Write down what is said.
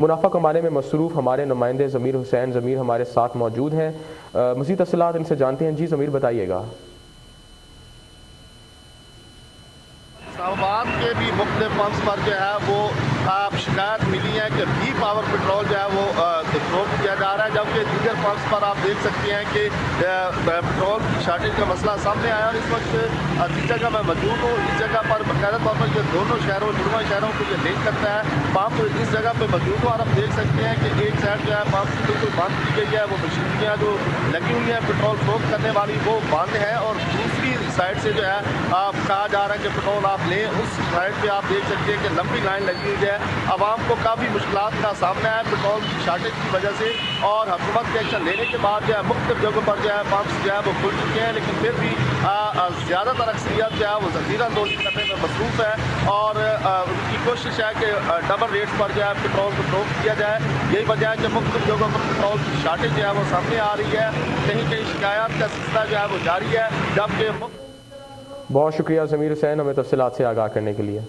मुनाफा कमाने में मसरूफ़ हमारे नुमाइंदे ज़मीर हुसैन ज़मीर हमारे साथ मौजूद हैं। मज़ीद तफ़सीलात इनसे जानते हैं। जी ज़मीर, बताइएगा। इस्लामाबाद के भी मुख्तलिफ पंप्स पर जो है वो शिकायत मिली है कि बी पावर पेट्रोल जो है वो रोक किया जा रहा है, जबकि दीगर पंप्स पर आप देख सकते हैं कि पेट्रोल की शार्टेज का मसला सामने आया। और इस वक्त जिस जगह मैं मौजूद हूँ, इस जगह पर बाकायदा तौर पर ये दोनों शहरों जुड़वा शहरों को ये लिंक करता है। पंप इस जगह पर मौजूद हूँ और हम देख सकते हैं कि एक साइड जो है पंप की बिल्कुल बंद की गई है, वो मशीनरियाँ जो लगी हुई हैं पेट्रोल फरोख्त करने वाली वो बंद है, और दूसरी साइड से जो है कहा जा रहा है कि पेट्रोल आप लें। उस साइड पे आप देख सकते हैं कि लंबी लाइन लगी हुई है। आवाम को काफ़ी मुश्किलात का सामना है पेट्रोल की शार्टेज की वजह से, और हुकूमत के एक्शन लेने के बाद जो है मुख्तलिफ जगहों पर जो है पंप्स जो है वो खुल चुके हैं, लेकिन फिर भी ज़्यादातर अक्सरियत जो है वो ज़ख़ीरा अंदोज़ी करने में मसरूफ़ है, और उनकी कोशिश है कि डबल रेट्स पर जो है पेट्रोल को फरोख्त किया जाए। यही वजह है कि मुख्तलिफ जगहों पर पेट्रोल की शार्टेज जो है वो सामने आ रही है। कहीं कहीं शिकायत का सिलसिला जो है वो जारी है, जबकि बहुत शुक्रिया ज़मीर हुसैन, हमें तफ़सीलात से आगाह करने के लिए।